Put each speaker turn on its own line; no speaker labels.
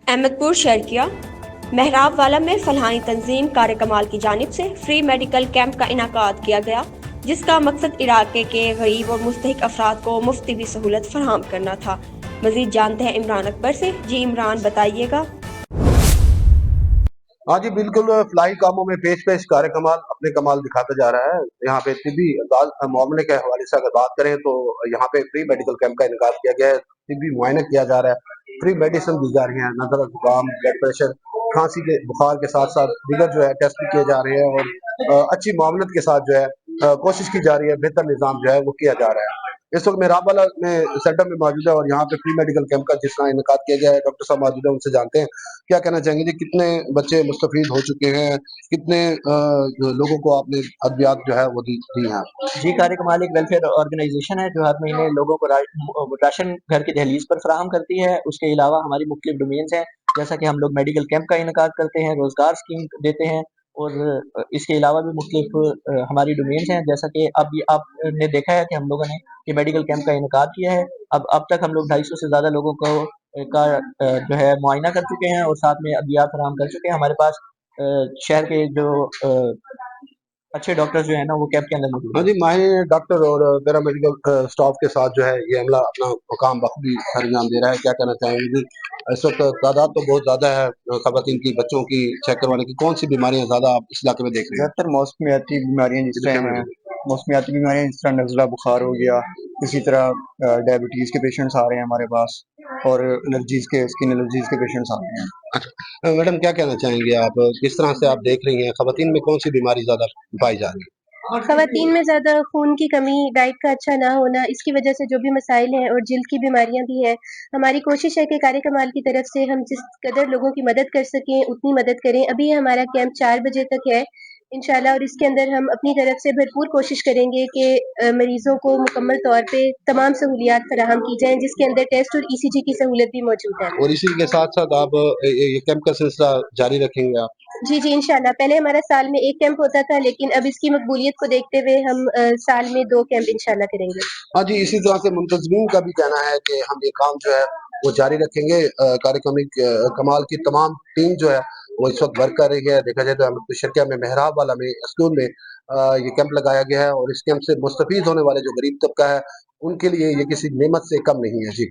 अहमदपुर शर्किया महराब वाला में फलाहानी तंजीम कार कमाल की जानिब से फ्री मेडिकल कैंप का इनाकाद किया गया, जिसका मकसद इलाके के गरीब और मुस्तहिक अफराद को मुफ्त भी सहूलत फराहम करना था। मजीद जानते हैं इमरान अकबर से। जी इमरान, बताइएगा।
हाँ जी, बिल्कुल फलाही कामों में पेश पेश कार कमाल अपने कमाल दिखाता जा रहा है। यहाँ पे तिब्बी मामले के हवाले से अगर बात करें तो यहाँ पे फ्री मेडिकल कैंप का इनकाद किया गया है, तिब्बी मुआयना किया जा रहा है, फ्री मेडिसिन दी जा रही है, नजर, जुकाम, ब्लड प्रेशर, खांसी के बुखार के साथ साथ दीगर जो है टेस्ट भी किए जा रहे हैं और अच्छी मामलत के साथ जो है कोशिश की जा रही है, बेहतर निज़ाम जो है वो किया जा रहा है। इस वक्त मेराब वाला में सेंटर में मौजूद है और यहाँ पे फ्री मेडिकल कैंप का जिस तरह इनकाद किया गया है, डॉक्टर साहब मौजूद है, उनसे जानते हैं क्या कहना चाहेंगे जी। कितने बच्चे मुस्तफीद हो चुके हैं, कितने लोगों को आपने अद्वियात जो है वो दी हैं?
जी, कार कमाल एक वेलफेयर ऑर्गेनाइजेशन है जो हर महीने लोगों को राशन घर की दहलीज पर फराहम करती है। उसके अलावा हमारी मुख्तलिफ डोमेन्स हैं, जैसा कि हम लोग मेडिकल कैंप का इनकाद करते हैं, रोजगार स्कीम देते हैं और इसके अलावा भी मुख्तलिफ हमारी डोमेन्स हैं, जैसा कि अब आपने देखा है कि हम लोगों ने ये मेडिकल कैंप का इनकाद किया है। अब तक हम लोग 250 से ज़्यादा लोगों को का जो है मुआयना कर चुके हैं और साथ में अद्वियात फराहम कर चुके हैं। हमारे पास शहर के जो अच्छे डॉक्टर जो है ना वो कैंप के अंदर मौजूद
हाँ
हैं।
जी, माहिर डॉक्टर और पैरामेडिकल स्टाफ के साथ जो है ये अमला अपना काम बखूबी अंजाम दे रहा है। क्या कहना चाहेंगे जी? इस वक्त तादाद तो बहुत ज्यादा है खवातीन की, बच्चों की चेक करवाने की। कौन सी बीमारियां ज्यादा आप इस इलाके में देख रहे हैं?
ज़्यादातर मौसमियाती बीमारियां जिस तरह हैं, मौसमियाती बीमारियां जिस तरह नज़ला बुखार हो गया, इसी तरह डायबिटीज़ के पेशेंट्स आ रहे हैं हमारे पास और एलर्जीज़ के स्किन एलर्जीज़ के पेशेंट्स आ रहे हैं।
मैडम क्या कहना चाहेंगे आप, किस तरह से आप देख रही हैं खवातीन में कौन सी बीमारी ज्यादा पाई जा रही है?
खवातीन में ज़्यादा खून की कमी, डाइट का अच्छा ना होना, इसकी वजह से जो भी मसाइल हैं और जिल्द की बीमारियां भी हैं। हमारी कोशिश है कि कार कमाल की तरफ से हम जिस कदर लोगों की मदद कर सकें उतनी मदद करें। अभी हमारा कैंप 4 बजे तक है इंशाल्लाह, और इसके अंदर हम अपनी तरफ से भरपूर कोशिश करेंगे कि मरीजों को मुकम्मल तौर पे तमाम सहूलियात फराहम की जाएं, जिसके अंदर टेस्ट और ECG की सहूलत भी मौजूद है।
और इसी के साथ साथ आप ये कैंप का सिलसिला जारी रखेंगे आप?
जी इंशाल्लाह। पहले हमारा साल में 1 कैंप होता था, लेकिन अब इसकी मकबूलियत को देखते हुए हम साल में 2 कैंप इंशाल्लाह करेंगे।
हाँ जी, इसी तरह से मुंतजमीन का भी कहना है कि हम ये काम जो है वो जारी रखेंगे। कार्यक्रम कमाल की तमाम टीम जो है वो इस वक्त वर्क कर रही है। देखा जाए तो अहमदपुर शर्किया में महराब वाला में स्कूल में ये कैंप लगाया गया है और इस कैंप से मुस्तफीद होने वाले जो गरीब तबका है उनके लिए ये किसी नेमत से कम नहीं है जी।